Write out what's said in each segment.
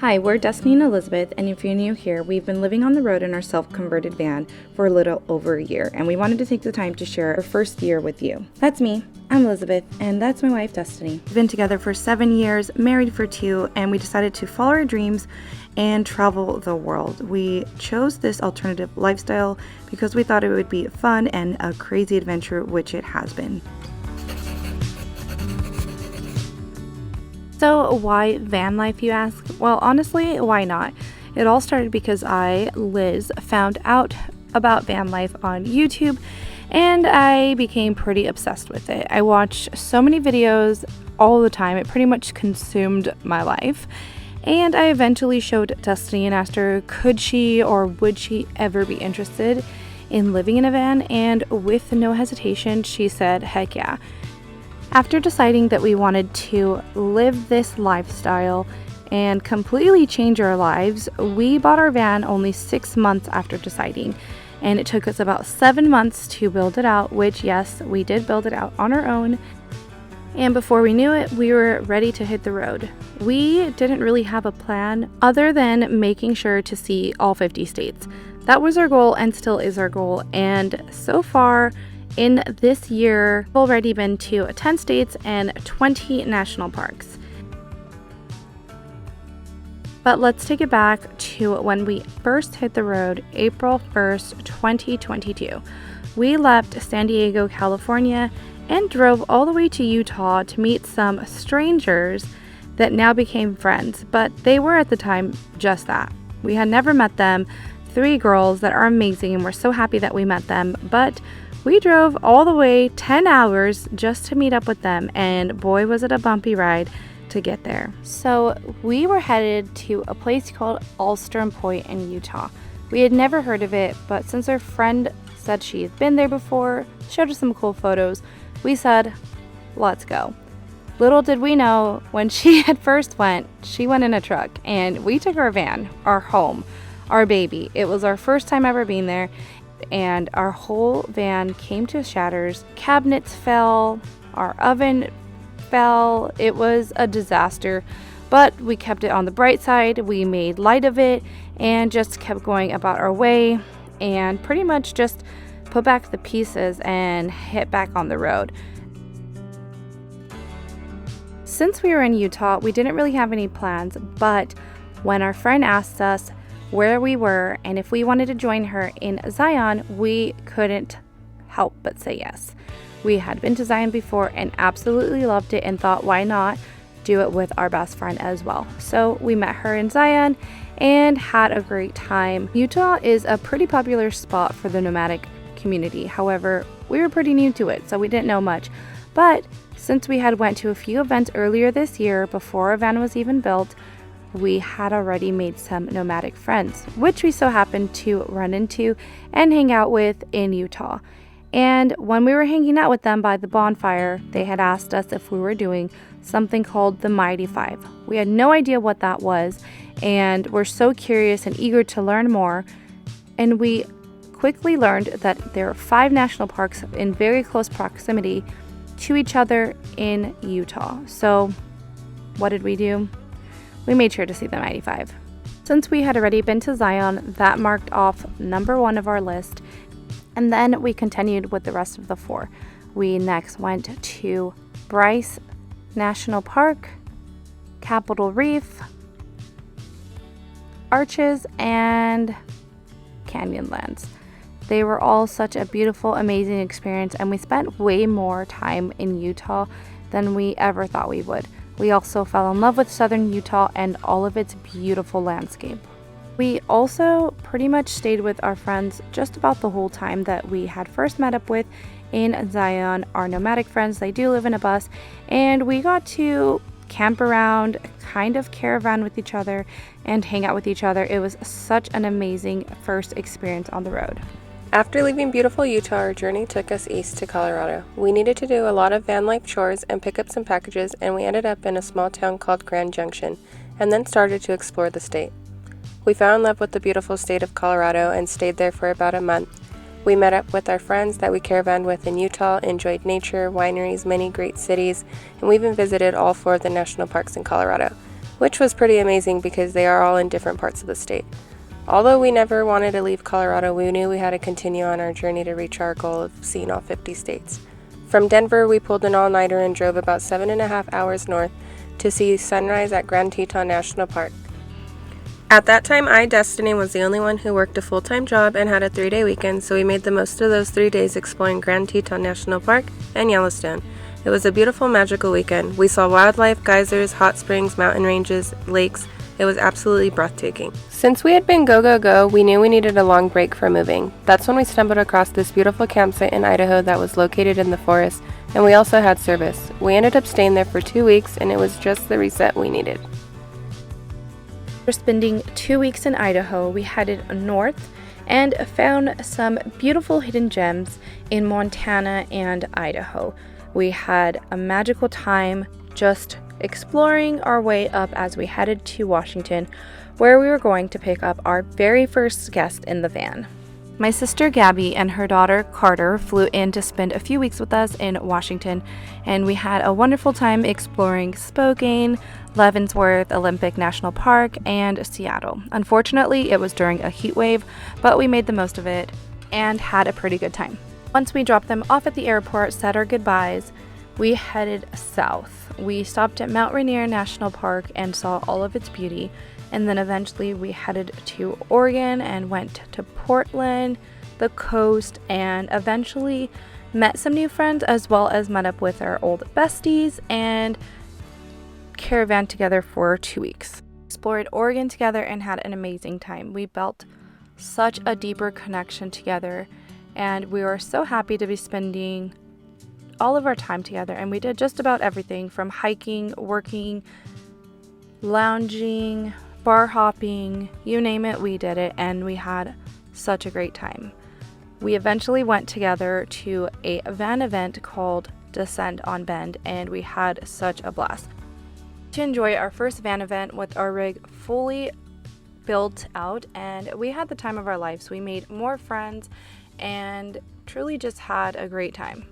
Hi, we're Destiny and Elizabeth, and if you're new here, we've been living on the road in our self-converted van for a little over a year, and we wanted to take the time to share our first year with you. That's me. I'm Elizabeth, and that's my wife, Destiny. We've been together for 7 years, married for 2, and we decided to follow our dreams and travel the world. We chose this alternative lifestyle because we thought it would be fun and a crazy adventure, which it has been. So why van life, you ask? Well, honestly, why not? It all started because I, Liz, found out about van life on YouTube and I became pretty obsessed with it. I watched so many videos all the time. It pretty much consumed my life. And I eventually showed Destiny and asked her, could she or would she ever be interested in living in a van? And with no hesitation, she said, heck yeah. After deciding that we wanted to live this lifestyle and completely change our lives, we bought our van only 6 months after deciding. And it took us about 7 months to build it out, which yes, we did build it out on our own. And before we knew it, we were ready to hit the road. We didn't really have a plan other than making sure to see all 50 states. That was our goal and still is our goal. And so far, in this year, we've already been to 10 states and 20 national parks. But let's take it back to when we first hit the road, April 1st, 2022. We left San Diego, California, and drove all the way to Utah to meet some strangers that now became friends, but they were at the time just that. We had never met them, 3 girls that are amazing, and we're so happy that we met them, but we drove all the way 10 hours just to meet up with them, and boy was it a bumpy ride to get there. So we were headed to a place called Alstrom Point in Utah. We had never heard of it, but since our friend said she had been there before, showed us some cool photos, we said, let's go. Little did we know, when she had first went, she went in a truck, and we took our van, our home, our baby. It was our first time ever being there, and our whole van came to shatters. Cabinets fell, our oven fell. It was a disaster, but we kept it on the bright side. We made light of it and just kept going about our way and pretty much just put back the pieces and hit back on the road. Since we were in Utah, we didn't really have any plans, but when our friend asked us where we were and if we wanted to join her in Zion, we couldn't help but say yes. We had been to Zion before and absolutely loved it and thought, why not do it with our best friend as well? So we met her in Zion and had a great time. Utah is a pretty popular spot for the nomadic community. However, we were pretty new to it, so we didn't know much. But since we had went to a few events earlier this year before our van was even built, we had already made some nomadic friends, which we so happened to run into and hang out with in Utah. And when we were hanging out with them by the bonfire, they had asked us if we were doing something called the Mighty 5. We had no idea what that was, and we're so curious and eager to learn more. And we quickly learned that there are 5 national parks in very close proximity to each other in Utah. So what did we do? We made sure to see the Mighty 5. Since we had already been to Zion, that marked off number 1 of our list, and then we continued with the rest of the 4. We next went to Bryce National Park, Capitol Reef, Arches, and Canyonlands. They were all such a beautiful, amazing experience, and we spent way more time in Utah than we ever thought we would. We also fell in love with southern Utah and all of its beautiful landscape. We also pretty much stayed with our friends just about the whole time that we had first met up with in Zion. Our nomadic friends, they do live in a bus, and we got to camp around, kind of caravan with each other, and hang out with each other. It was such an amazing first experience on the road. After leaving beautiful Utah, our journey took us east to Colorado. We needed to do a lot of van life chores and pick up some packages, and we ended up in a small town called Grand Junction, and then started to explore the state. We fell in love with the beautiful state of Colorado and stayed there for about a month. We met up with our friends that we caravaned with in Utah, enjoyed nature, wineries, many great cities, and we even visited all 4 of the national parks in Colorado. which was pretty amazing because they are all in different parts of the state. Although we never wanted to leave Colorado, we knew we had to continue on our journey to reach our goal of seeing all 50 states. From Denver, we pulled an all-nighter and drove about 7.5 hours north to see sunrise at Grand Teton National Park. At that time, Destiny, was the only one who worked a full-time job and had a 3-day weekend, so we made the most of those 3 days exploring Grand Teton National Park and Yellowstone. It was a beautiful, magical weekend. We saw wildlife, geysers, hot springs, mountain ranges, lakes. It was absolutely breathtaking. Since we had been go, go, go, we knew we needed a long break from moving. That's when we stumbled across this beautiful campsite in Idaho that was located in the forest, and we also had service. We ended up staying there for 2 weeks, and it was just the reset we needed. After spending 2 weeks in Idaho, we headed north and found some beautiful hidden gems in Montana and Idaho. We had a magical time just exploring our way up as we headed to Washington, where we were going to pick up our very first guest in the van. My sister Gabby and her daughter Carter flew in to spend a few weeks with us in Washington, and we had a wonderful time exploring Spokane, Leavenworth Olympic National Park, and Seattle. Unfortunately, it was during a heat wave, but we made the most of it and had a pretty good time. Once we dropped them off at the airport, said our goodbyes, we headed south. We stopped at Mount Rainier National Park and saw all of its beauty, and then eventually we headed to Oregon and went to Portland, the coast, and eventually met some new friends as well as met up with our old besties and caravan together for 2 weeks. Explored Oregon together and had an amazing time. We built such a deeper connection together, and we were so happy to be spending all of our time together, and we did just about everything from hiking, working, lounging, bar hopping, you name it, we did it, and we had such a great time. We eventually went together to a van event called Descent on Bend, and we had such a blast. To enjoy our first van event with our rig fully built out, and we had the time of our lives. We made more friends and truly just had a great time.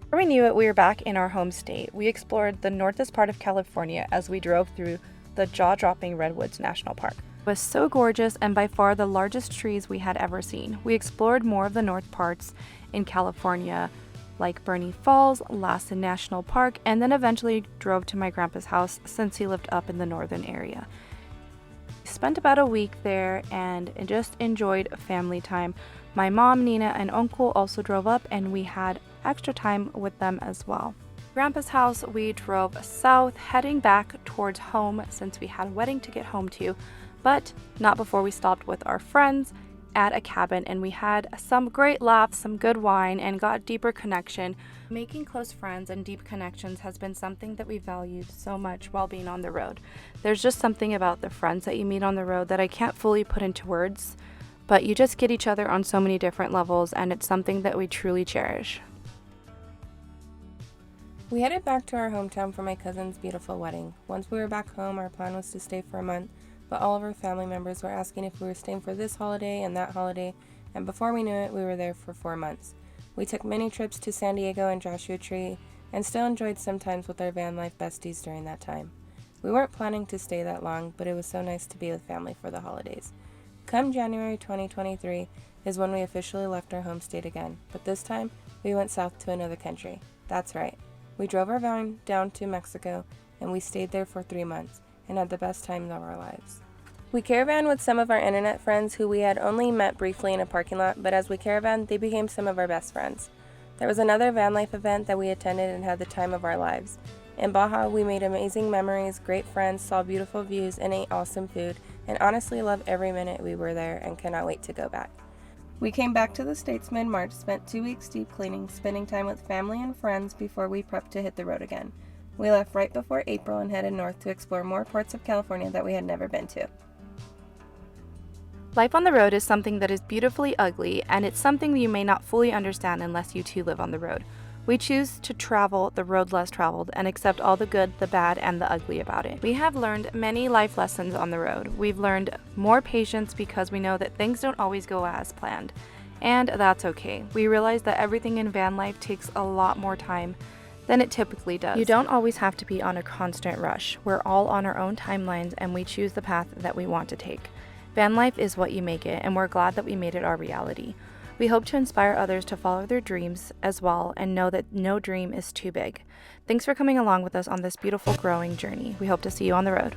Before we knew it, we were back in our home state. We explored the northest part of California as we drove through the jaw-dropping Redwoods National Park. It was so gorgeous and by far the largest trees we had ever seen. We explored more of the north parts in California, like Bernie Falls, Lassen National Park, and then eventually drove to my grandpa's house since he lived up in the northern area. We spent about a week there and just enjoyed family time. My mom, Nina, and uncle also drove up, and we had extra time with them as well. Grandpa's house, we drove south, heading back towards home since we had a wedding to get home to, but not before we stopped with our friends at a cabin, and we had some great laughs, some good wine, and got deeper connection. Making close friends and deep connections has been something that we valued so much while being on the road. There's just something about the friends that you meet on the road that I can't fully put into words, but you just get each other on so many different levels, and it's something that we truly cherish. We headed back to our hometown for my cousin's beautiful wedding. Once we were back home, our plan was to stay for a month, but all of our family members were asking if we were staying for this holiday and that holiday, and before we knew it, we were there for 4 months. We took many trips to San Diego and Joshua Tree, and still enjoyed some times with our van life besties during that time. We weren't planning to stay that long, but it was so nice to be with family for the holidays. Come January 2023 is when we officially left our home state again, but this time we went south to another country. That's right. We drove our van down to Mexico, and we stayed there for 3 months and had the best times of our lives. We caravaned with some of our internet friends who we had only met briefly in a parking lot, but as we caravaned, they became some of our best friends. There was another van life event that we attended and had the time of our lives. In Baja, we made amazing memories, great friends, saw beautiful views, and ate awesome food, and honestly loved every minute we were there and cannot wait to go back. We came back to the States mid-March, spent 2 weeks deep cleaning, spending time with family and friends before we prepped to hit the road again. We left right before April and headed north to explore more parts of California that we had never been to. Life on the road is something that is beautifully ugly, and it's something you may not fully understand unless you too live on the road. We choose to travel the road less traveled and accept all the good, the bad, and the ugly about it. We have learned many life lessons on the road. We've learned more patience because we know that things don't always go as planned, and that's okay. We realize that everything in van life takes a lot more time than it typically does. You don't always have to be on a constant rush. We're all on our own timelines, and we choose the path that we want to take. Van life is what you make it, and we're glad that we made it our reality. We hope to inspire others to follow their dreams as well and know that no dream is too big. Thanks for coming along with us on this beautiful growing journey. We hope to see you on the road.